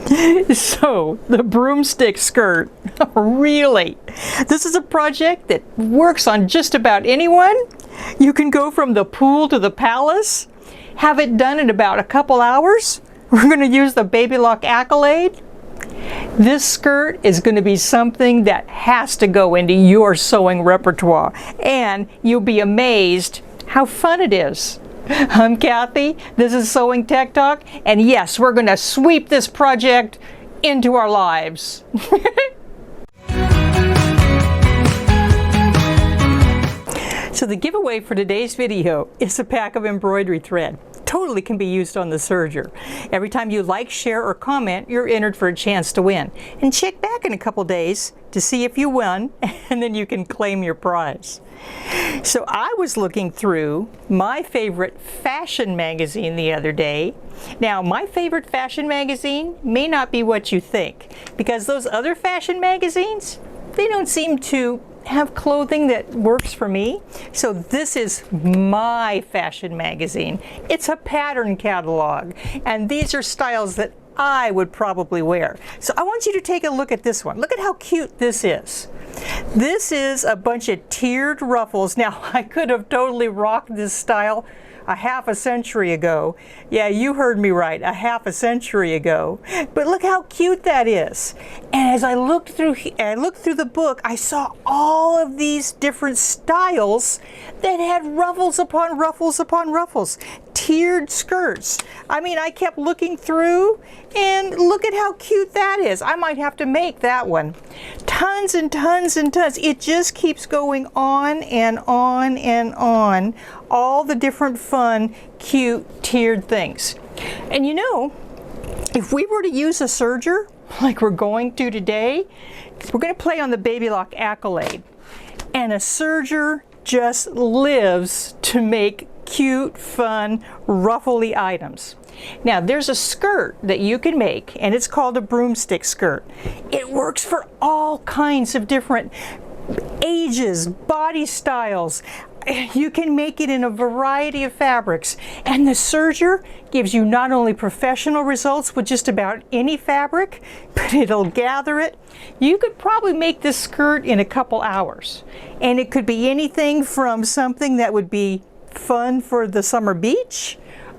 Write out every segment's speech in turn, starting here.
So, the broomstick skirt, really? This is a project that works on just about anyone. You can go from the pool to the palace, have it done in about a couple hours. We're going to use the Baby Lock Accolade. This skirt is going to be something that has to go into your sewing repertoire, and you'll be amazed how fun it is. I'm Cathy, this is Sewing Tech Talk, and yes, we're going to sweep this project into our lives. So the giveaway for today's video is a pack of embroidery thread. Totally can be used on the serger. Every time you like, share, or comment, you're entered for a chance to win. And check back in a couple days to see if you won, and then you can claim your prize. So I was looking through my favorite fashion magazine the other day. Now, my favorite fashion magazine may not be what you think, because those other fashion magazines, they don't seem to have clothing that works for me. So this is my fashion magazine. It's a pattern catalog, and these are styles that I would probably wear. So I want you to take a look at this one. Look at how cute this is. This is a bunch of tiered ruffles. Now, I could have totally rocked this style a half a century ago. Yeah, you heard me right, a half a century ago. But look how cute that is. And as I looked through the book, I saw all of these different styles that had ruffles upon ruffles upon ruffles. Tiered skirts. I mean, I kept looking through, and look at how cute that is. I might have to make that one. Tons and tons and tons. It just keeps going on and on and on. All the different fun, cute, tiered things. And you know, if we were to use a serger, like we're going to today, we're going to play on the Baby Lock Accolade. And a serger just lives to make cute, fun, ruffly items. Now, there's a skirt that you can make, and it's called a broomstick skirt. It works for all kinds of different ages, body styles. You can make it in a variety of fabrics, and the serger gives you not only professional results with just about any fabric, but it'll gather it. You could probably make this skirt in a couple hours, and it could be anything from something that would be fun for the summer beach,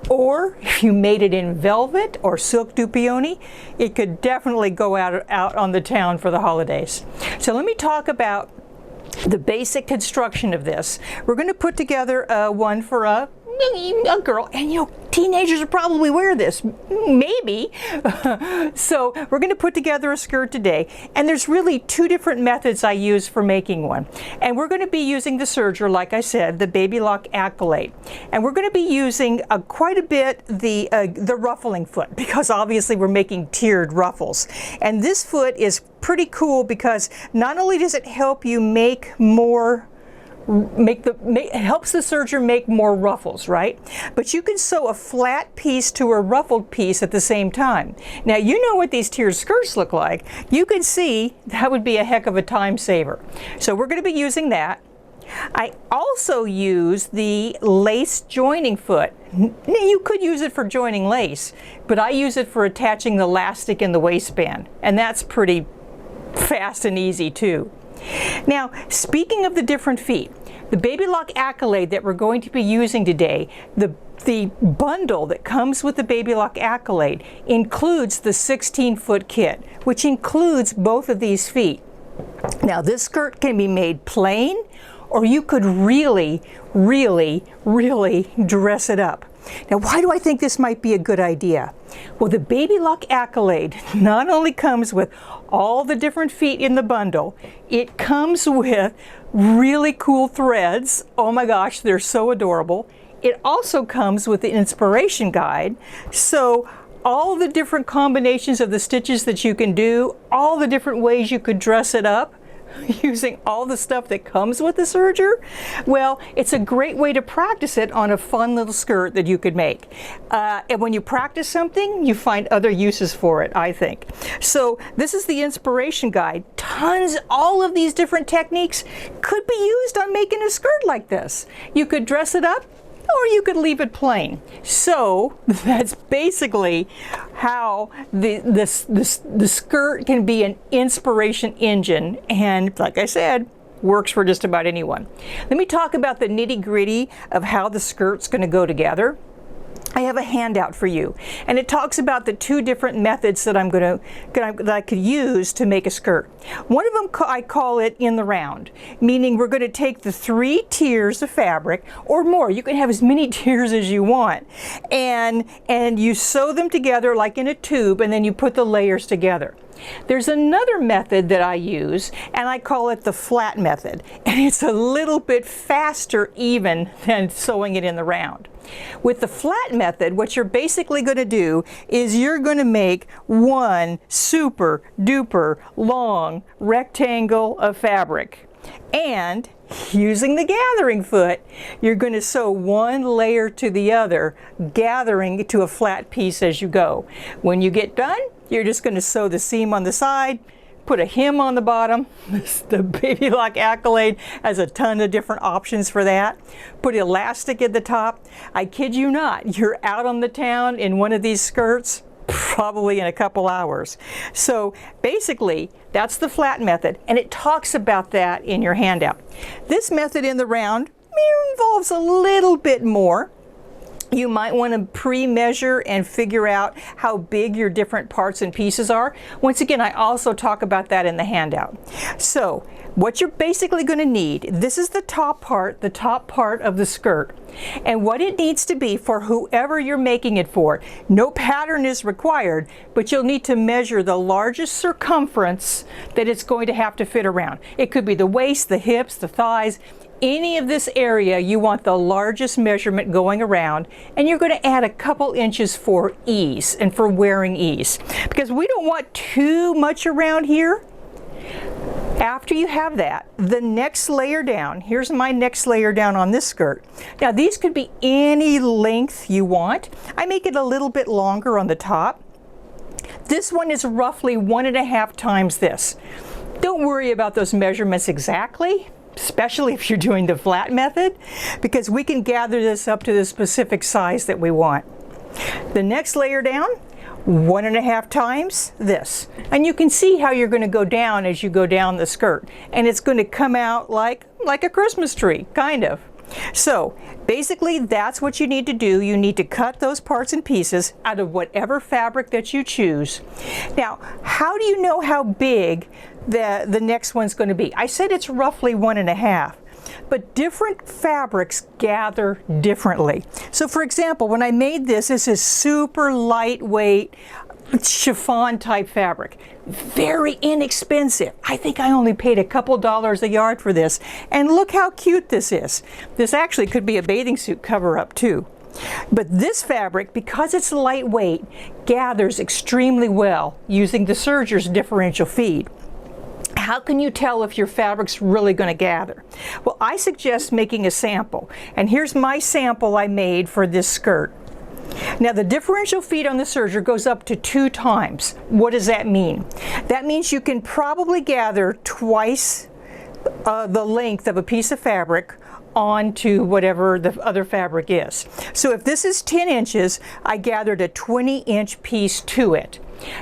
or if you made it in velvet or silk dupioni, it could definitely go out on the town for the holidays. So let me talk about the basic construction of this. We're going to put together one for a girl, and you know, teenagers will probably wear this, maybe. So we're going to put together a skirt today, and there's really two different methods I use for making one. And we're going to be using the serger, like I said, the Baby Lock Accolade, and we're going to be using quite a bit the ruffling foot, because obviously we're making tiered ruffles. And this foot is pretty cool because not only does it help you make more, helps the serger make more ruffles, right? But you can sew a flat piece to a ruffled piece at the same time. Now, you know what these tiered skirts look like. You can see that would be a heck of a time saver. So we're going to be using that. I also use the lace joining foot. You could use it for joining lace, but I use it for attaching the elastic in the waistband, and that's pretty fast and easy too. Now, speaking of the different feet, the Baby Lock Accolade that we're going to be using today, the bundle that comes with the Baby Lock Accolade includes the 16-foot kit, which includes both of these feet. Now, this skirt can be made plain, or you could really, really, really dress it up. Now, why do I think this might be a good idea? Well, the Baby Lock Accolade not only comes with all the different feet in the bundle, it comes with really cool threads. Oh my gosh, they're so adorable. It also comes with the inspiration guide. So all the different combinations of the stitches that you can do, all the different ways you could dress it up, using all the stuff that comes with the serger, well, it's a great way to practice it on a fun little skirt that you could make. And when you practice something, you find other uses for it, I think. So this is the inspiration guide. Tons, all of these different techniques could be used on making a skirt like this. You could dress it up or you could leave it plain. So that's basically how the skirt can be an inspiration engine, and like I said, works for just about anyone. Let me talk about the nitty-gritty of how the skirt's going to go together. I have a handout for you, and it talks about the two different methods that that I could use to make a skirt. One of them I call it in the round, meaning we're going to take the 3 tiers of fabric or more. You can have as many tiers as you want, and you sew them together like in a tube, and then you put the layers together. There's another method that I use, and I call it the flat method, and it's a little bit faster even than sewing it in the round. With the flat method, what you're basically going to do is you're going to make one super duper long rectangle of fabric, and using the gathering foot, you're going to sew one layer to the other, gathering to a flat piece as you go. When you get done, you're just going to sew the seam on the side, put a hem on the bottom. The Baby Lock Accolade has a ton of different options for that. Put elastic at the top. I kid you not, you're out on the town in one of these skirts probably in a couple hours. So basically, that's the flat method, and it talks about that in your handout. This method in the round involves a little bit more. You might want to pre-measure and figure out how big your different parts and pieces are. Once again, I also talk about that in the handout. So what you're basically going to need, this is the top part of the skirt. And what it needs to be for whoever you're making it for. No pattern is required, but you'll need to measure the largest circumference that it's going to have to fit around. It could be the waist, the hips, the thighs. Any of this area, you want the largest measurement going around, and you're going to add a couple inches for ease and for wearing ease, because we don't want too much around here. After you have that, the next layer down, here's my next layer down on this skirt. Now these could be any length you want. I make it a little bit longer on the top. This one is roughly 1.5 times this. Don't worry about those measurements exactly, especially if you're doing the flat method, because we can gather this up to the specific size that we want. The next layer down, 1.5 times this. And you can see how you're going to go down as you go down the skirt. And it's going to come out like a Christmas tree, kind of. So basically that's what you need to do. You need to cut those parts and pieces out of whatever fabric that you choose. Now, how do you know how big the next one's going to be? I said it's roughly 1.5. But different fabrics gather differently. So for example, when I made this, this is super lightweight chiffon type fabric. Very inexpensive. I think I only paid a couple dollars a yard for this. And look how cute this is. This actually could be a bathing suit cover up too. But this fabric, because it's lightweight, gathers extremely well using the SERge's differential feed. How can you tell if your fabric's really going to gather? Well, I suggest making a sample. And here's my sample I made for this skirt. Now the differential feed on the serger goes up to 2 times. What does that mean? That means you can probably gather twice the length of a piece of fabric onto whatever the other fabric is. So if this is 10 inches, I gathered a 20-inch piece to it.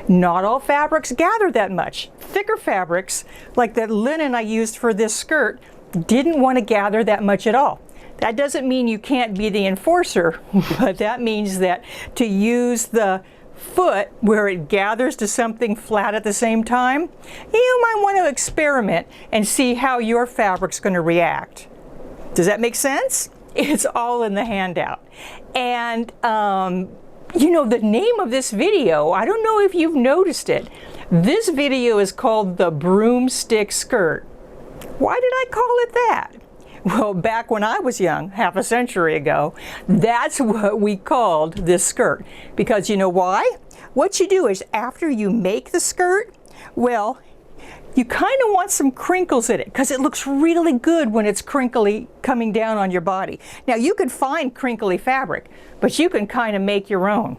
Not all fabrics gather that much. Thicker fabrics, like that linen I used for this skirt, didn't want to gather that much at all. That doesn't mean you can't be the enforcer, but that means that to use the foot where it gathers to something flat at the same time, you might want to experiment and see how your fabric's going to react. Does that make sense? It's all in the handout. And you know, the name of this video, I don't know if you've noticed it. This video is called the Broomstick Skirt. Why did I call it that? Well, back when I was young, half a century ago, that's what we called this skirt. Because you know why? What you do is after you make the skirt, well, you kind of want some crinkles in it because it looks really good when it's crinkly coming down on your body. Now you could find crinkly fabric, but you can kind of make your own.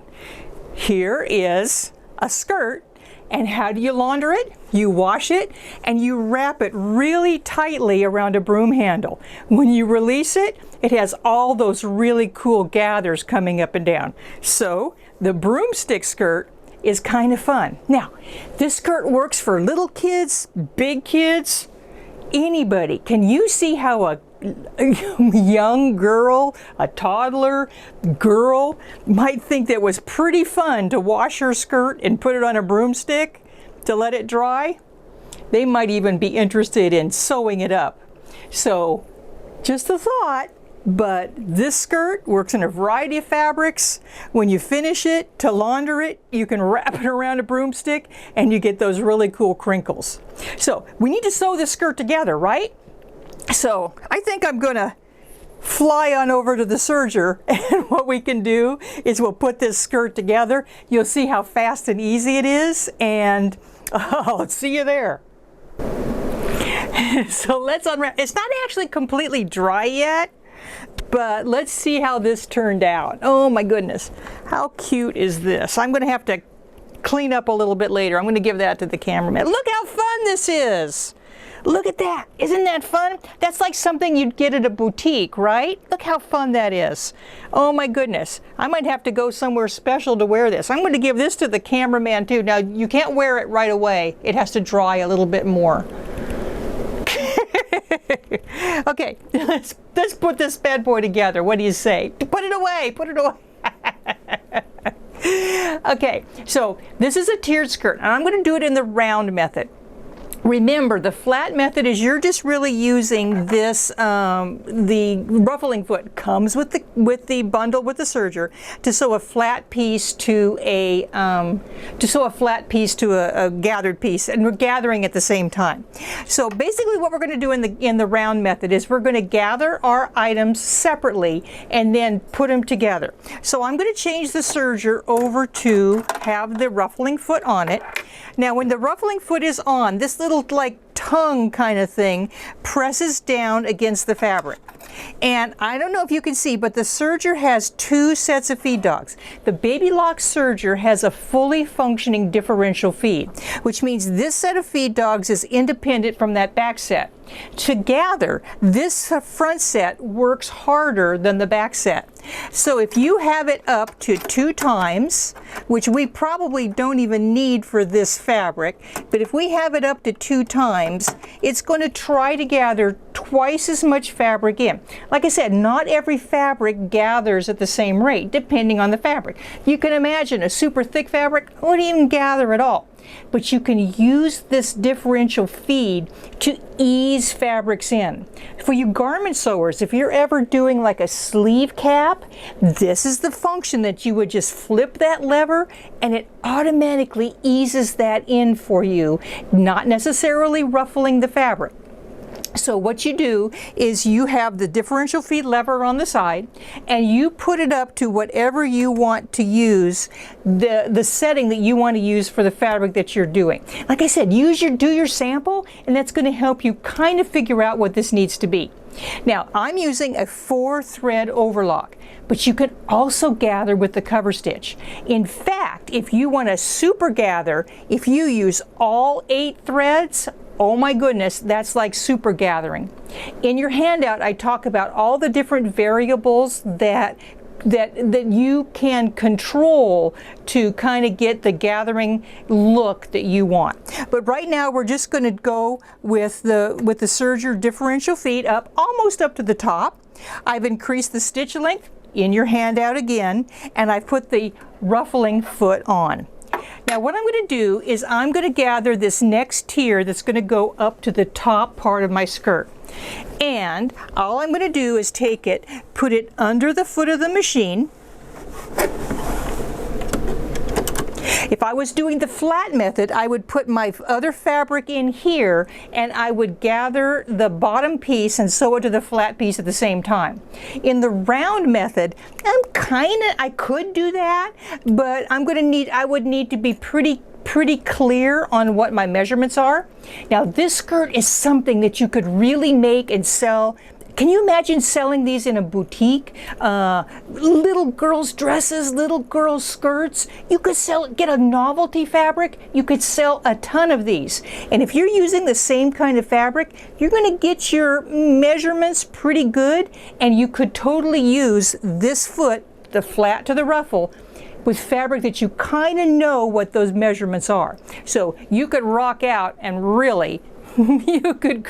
Here is a skirt, And how do you launder it? You wash it and you wrap it really tightly around a broom handle. When you release it, it has all those really cool gathers coming up and down. So the broomstick skirt is kind of fun. Now, this skirt works for little kids, big kids, anybody. Can you see how a young girl, a toddler girl, might think that was pretty fun to wash her skirt and put it on a broomstick to let it dry? They might even be interested in sewing it up. So, just a thought. But this skirt works in a variety of fabrics. When you finish it, to launder it, you can wrap it around a broomstick and you get those really cool crinkles. So we need to sew this skirt together, right? So I think I'm gonna fly on over to the serger, and what we can do is we'll put this skirt together. You'll see how fast and easy it is, and I'll see you there. So let's unwrap. It's not actually completely dry yet, but let's see how this turned out. Oh my goodness, how cute is this? I'm going to have to clean up a little bit later. I'm going to give that to the cameraman. Look how fun this is. Look at that. Isn't that fun? That's like something you'd get at a boutique, right? Look how fun that is. Oh my goodness. I might have to go somewhere special to wear this. I'm going to give this to the cameraman too. Now, you can't wear it right away. It has to dry a little bit more. Okay, let's put this bad boy together. What do you say? Put it away, put it away. Okay, so this is a tiered skirt, and I'm going to do it in the round method. Remember, the flat method is you're just really using this, the ruffling foot comes with the bundle with the serger to sew a flat piece to a gathered piece, and we're gathering at the same time. So basically, what we're going to do in the round method is we're going to gather our items separately and then put them together. So I'm going to change the serger over to have the ruffling foot on it. Now, when the ruffling foot is on, this little like tongue kind of thing presses down against the fabric. And I don't know if you can see, but the serger has two sets of feed dogs. The Baby Lock serger has a fully functioning differential feed, which means this set of feed dogs is independent from that back set. Together, this front set works harder than the back set. So if you have it up to 2 times, which we probably don't even need for this fabric, but if we have it up to 2 times, it's going to try to gather twice as much fabric in. Like I said, not every fabric gathers at the same rate, depending on the fabric. You can imagine a super thick fabric won't even gather at all. But you can use this differential feed to ease fabrics in. For you garment sewers, if you're ever doing like a sleeve cap, this is the function that you would just flip that lever and it automatically eases that in for you, not necessarily ruffling the fabric. So what you do is you have the differential feed lever on the side and you put it up to whatever you want to use, the setting that you want to use for the fabric that you're doing. Like I said, do your sample, and that's going to help you kind of figure out what this needs to be. Now, I'm using a 4-thread overlock, but you can also gather with the cover stitch. In fact, if you want to super gather, if you use all 8 threads, oh my goodness, that's like super gathering. In your handout, I talk about all the different variables that you can control to kind of get the gathering look that you want. But right now we're just going to go with the serger differential feed up, almost up to the top. I've increased the stitch length in your handout again, and I've put the ruffling foot on. Now what I'm going to do is I'm going to gather this next tier that's going to go up to the top part of my skirt. And all I'm going to do is take it, put it under the foot of the machine. If I was doing the flat method, I would put my other fabric in here and I would gather the bottom piece and sew it to the flat piece at the same time. In the round method, I could do that, but I would need to be pretty clear on what my measurements are. Now this skirt is something that you could really make and sell Can you imagine selling these in a boutique? Little girls' dresses, little girls' skirts. You could get a novelty fabric. You could sell a ton of these. And if you're using the same kind of fabric, you're going to get your measurements pretty good, and you could totally use this foot, the flat to the ruffle, with fabric that you kind of know what those measurements are. So you could rock out and really you could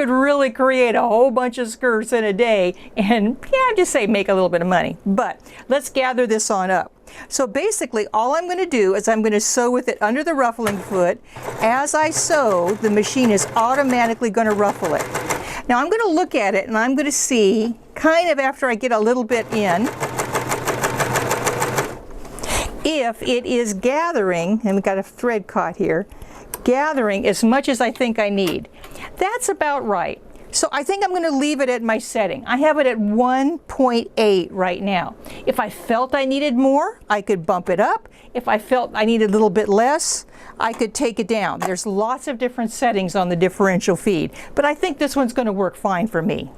really create a whole bunch of skirts in a day and, yeah, just say make a little bit of money. But let's gather this on up. So basically all I'm going to do is I'm going to sew with it under the ruffling foot. As I sew, the machine is automatically going to ruffle it. Now I'm going to look at it and I'm going to see, kind of after I get a little bit in, if it is gathering, and we've got a thread caught here, gathering as much as I think I need. That's about right. So I think I'm going to leave it at my setting. I have it at 1.8 right now. If I felt I needed more, I could bump it up. If I felt I needed a little bit less, I could take it down. There's lots of different settings on the differential feed, but I think this one's going to work fine for me.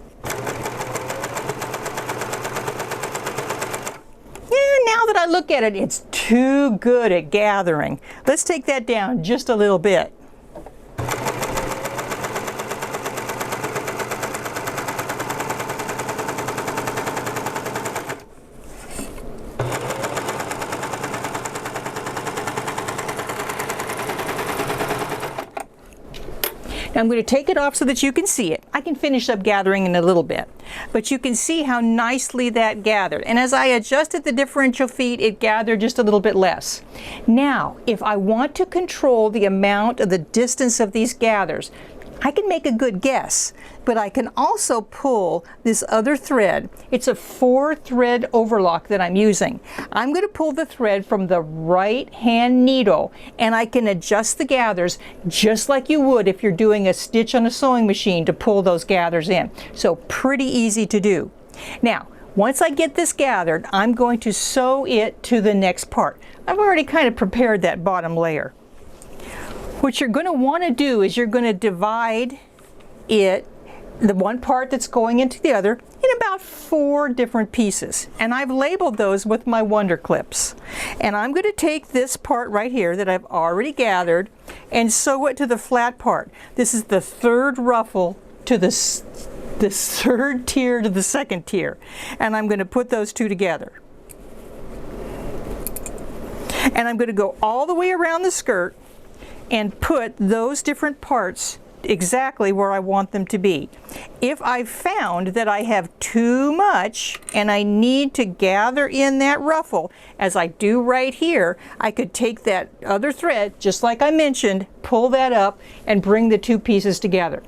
Now that I look at it, it's too good at gathering. Let's take that down just a little bit. Now I'm going to take it off so that you can see it. I can finish up gathering in a little bit, but you can see how nicely that gathered. And as I adjusted the differential feed, it gathered just a little bit less. Now, if I want to control the amount of the distance of these gathers, I can make a good guess, but I can also pull this other thread. It's a 4-thread overlock that I'm using. I'm going to pull the thread from the right hand needle, and I can adjust the gathers just like you would if you're doing a stitch on a sewing machine to pull those gathers in. So pretty easy to do. Now, once I get this gathered, I'm going to sew it to the next part. I've already kind of prepared that bottom layer. What you're going to want to do is you're going to divide it, the one part that's going into the other, in about 4 different pieces. And I've labeled those with my Wonder Clips. And I'm going to take this part right here that I've already gathered and sew it to the flat part. This is the 3rd ruffle to the 3rd tier to the 2nd tier. And I'm going to put those 2 together. And I'm going to go all the way around the skirt and put those different parts exactly where I want them to be. If I've found that I have too much and I need to gather in that ruffle, as I do right here, I could take that other thread, just like I mentioned, pull that up and bring the 2 pieces together.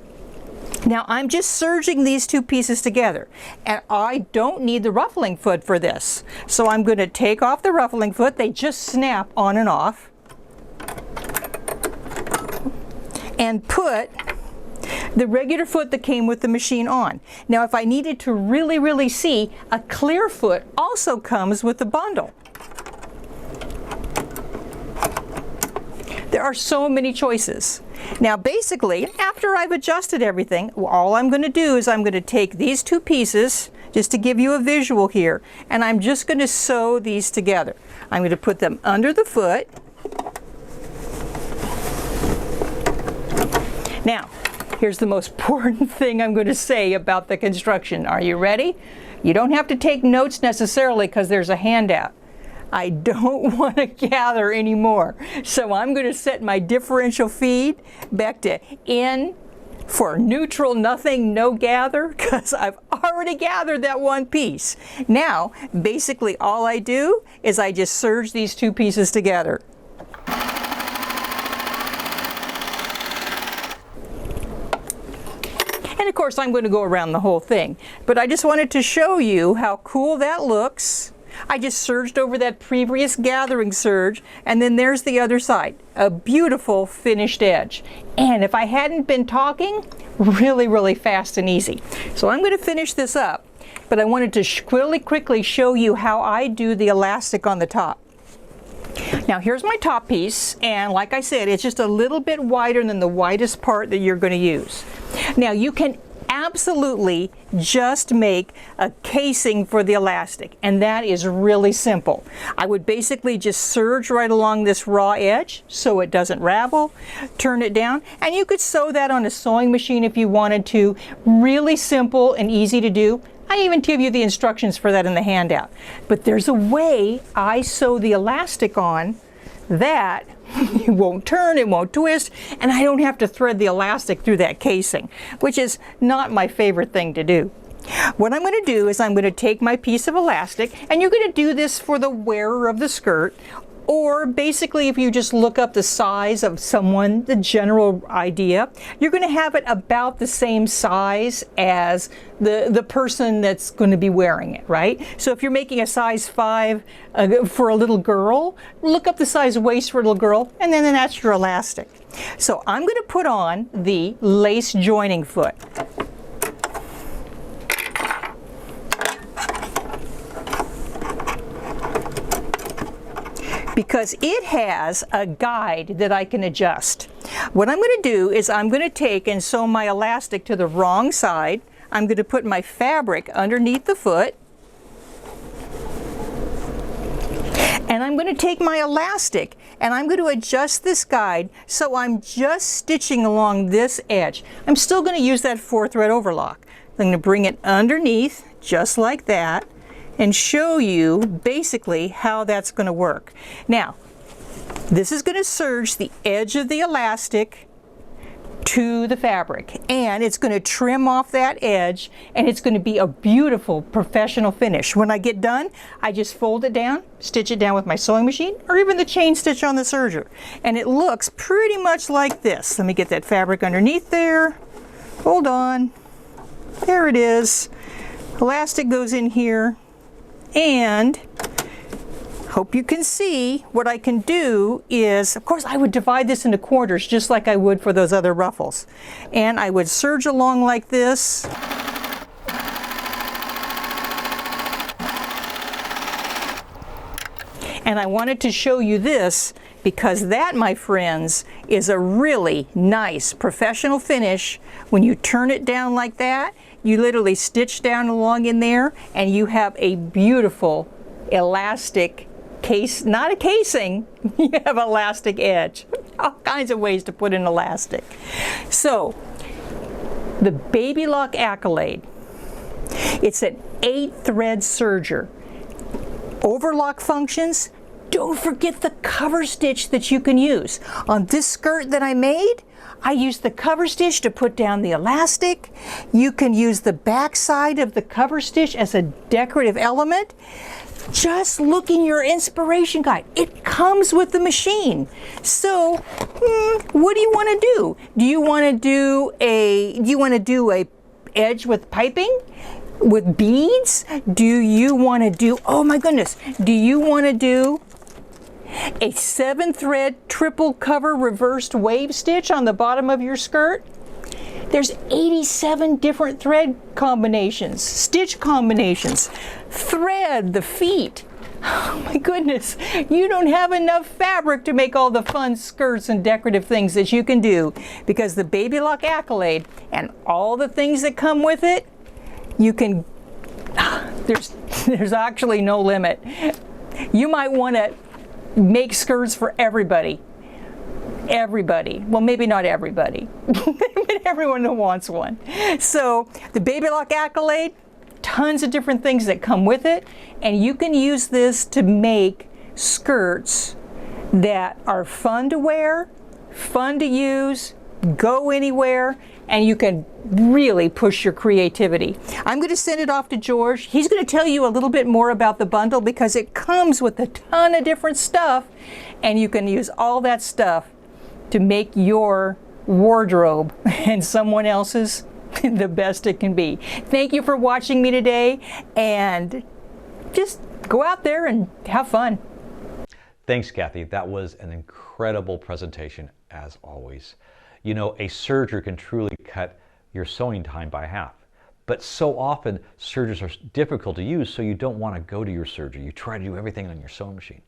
Now I'm just serging these 2 pieces together, and I don't need the ruffling foot for this. So I'm going to take off the ruffling foot. They just snap on and off. And put the regular foot that came with the machine on. Now if I needed to really see, a clear foot also comes with the bundle. There are so many choices. Now basically, after I've adjusted everything, all I'm going to do is I'm going to take these 2 pieces, just to give you a visual here, and I'm just going to sew these together. I'm going to put them under the foot. Now, here's the most important thing I'm going to say about the construction. Are you ready? You don't have to take notes necessarily because there's a handout. I don't want to gather anymore. So I'm going to set my differential feed back to N for neutral, nothing, no gather, because I've already gathered that 1 piece. Now, basically all I do is I just serge these 2 pieces together. And of course I'm going to go around the whole thing, but I just wanted to show you how cool that looks. I just serged over that previous gathering serge, and then there's the other side, a beautiful finished edge. And if I hadn't been talking, really fast and easy. So I'm going to finish this up, but I wanted to really quickly show you how I do the elastic on the top. Now here's my top piece, and like I said, it's just a little bit wider than the widest part that you're going to use. Now you can absolutely just make a casing for the elastic, and that is really simple. I would basically just serge right along this raw edge so it doesn't ravel, turn it down, and you could sew that on a sewing machine if you wanted to. Really simple and easy to do. I even give you the instructions for that in the handout. But there's a way I sew the elastic on that it won't turn, it won't twist, and I don't have to thread the elastic through that casing, which is not my favorite thing to do. What I'm going to do is I'm going to take my piece of elastic, and you're going to do this for the wearer of the skirt, or basically if you just look up the size of someone, the general idea, you're going to have it about the same size as the person that's going to be wearing it, right? So if you're making a size 5 for a little girl, look up the size waist for a little girl, and then that's your elastic. So I'm going to put on the lace joining foot. Because it has a guide that I can adjust. What I'm going to do is I'm going to take and sew my elastic to the wrong side. I'm going to put my fabric underneath the foot. And I'm going to take my elastic and I'm going to adjust this guide so I'm just stitching along this edge. I'm still going to use that 4-thread overlock. I'm going to bring it underneath just like that and show you basically how that's going to work. Now, this is going to serge the edge of the elastic to the fabric, and it's going to trim off that edge, and it's going to be a beautiful professional finish. When I get done, I just fold it down, stitch it down with my sewing machine, or even the chain stitch on the serger, and it looks pretty much like this. Let me get that fabric underneath there. Hold on. There it is. Elastic goes in here. And hope you can see what I can do is, of course, I would divide this into quarters just like I would for those other ruffles. And I would serge along like this. And I wanted to show you this because that, my friends, is a really nice professional finish. When you turn it down like that, you literally stitch down along in there and you have a beautiful elastic case, not a casing, you have elastic edge. All kinds of ways to put in elastic. So, the Baby Lock Accolade, it's an 8-thread serger. Overlock functions, don't forget the cover stitch that you can use. On this skirt that I made, I used the cover stitch to put down the elastic. You can use the back side of the cover stitch as a decorative element. Just look in your inspiration guide. It comes with the machine. So, what do you want to do? Do you want to do a edge with piping? With beads? Do you want to do, oh my goodness, do you want to do a 7-thread triple cover reversed wave stitch on the bottom of your skirt? There's 87 different thread combinations, stitch combinations. Thread the feet. Oh my goodness, you don't have enough fabric to make all the fun skirts and decorative things that you can do, because the Baby Lock Accolade and all the things that come with it, you can, there's actually no limit. You might want to make skirts for everybody. Everybody. Well, maybe not everybody, but everyone who wants one. So the Baby Lock Accolade, tons of different things that come with it, and you can use this to make skirts that are fun to wear, fun to use, go anywhere, and you can really push your creativity. I'm going to send it off to George. He's going to tell you a little bit more about the bundle because it comes with a ton of different stuff, and you can use all that stuff to make your wardrobe and someone else's the best it can be. Thank you for watching me today, and just go out there and have fun. Thanks, Cathy. That was an incredible presentation, as always. You know, a serger can truly cut your sewing time by half. But so often, sergers are difficult to use, so you don't want to go to your serger. You try to do everything on your sewing machine.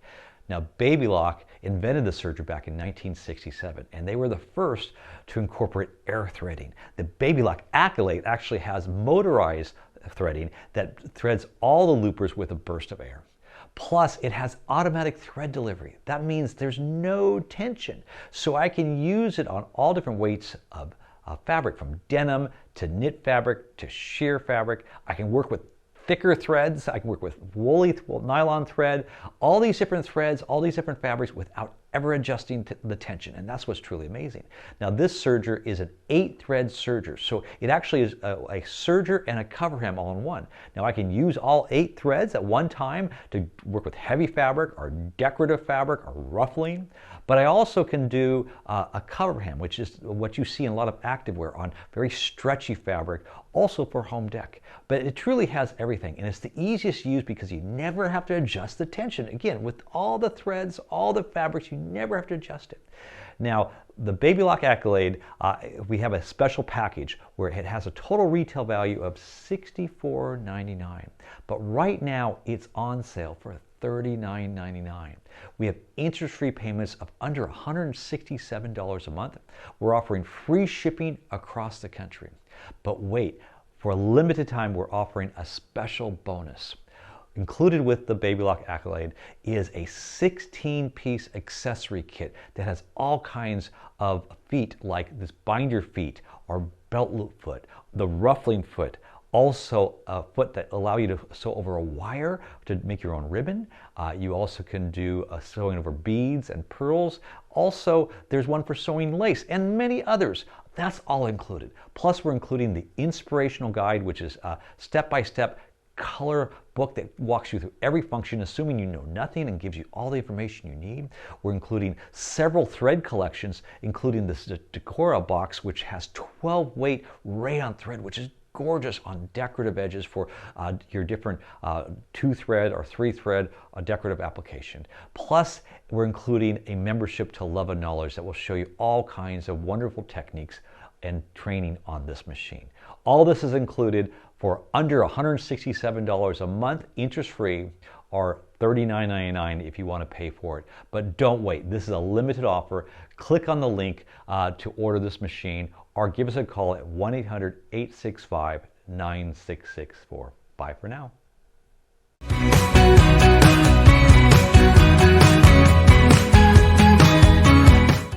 Now, Baby Lock invented the serger back in 1967, and they were the first to incorporate air threading. The Baby Lock Accolade actually has motorized threading that threads all the loopers with a burst of air. Plus, it has automatic thread delivery. That means there's no tension. So I can use it on all different weights of fabric, from denim to knit fabric to sheer fabric. I can work with thicker threads. I can work with woolly nylon thread, all these different threads, all these different fabrics without ever adjusting the tension. And that's what's truly amazing. Now, this serger is an 8-thread serger. So it actually is a serger and a cover hem all in one. Now, I can use all 8 threads at one time to work with heavy fabric or decorative fabric or ruffling. But I also can do a cover hem, which is what you see in a lot of activewear on very stretchy fabric, also for home dec. But it truly has everything, and it's the easiest to use because you never have to adjust the tension. Again, with all the threads, all the fabrics, you never have to adjust it. Now, the Baby Lock Accolade, we have a special package where it has a total retail value of $64.99. But right now, it's on sale for $39.99. We have interest-free payments of under $167 a month. We're offering free shipping across the country. But wait, for a limited time, we're offering a special bonus. Included with the Baby Lock Accolade is a 16-piece accessory kit that has all kinds of feet, like this binder feet or belt loop foot, the ruffling foot, also a foot that allow you to sew over a wire to make your own ribbon. You also can do a sewing over beads and pearls. Also, there's one for sewing lace and many others. That's all included. Plus, we're including the inspirational guide, which is a step-by-step color book that walks you through every function, assuming you know nothing, and gives you all the information you need. We're including several thread collections, including this Decora box, which has 12-weight rayon thread, which is gorgeous on decorative edges for your different 2-thread or 3-thread decorative application. Plus, we're including a membership to Love of Knowledge that will show you all kinds of wonderful techniques and training on this machine. All this is included for under $167 a month, interest-free, or $39.99 if you want to pay for it. But don't wait. This is a limited offer. Click on the link to order this machine, or give us a call at 1-800-865-9664. Bye for now.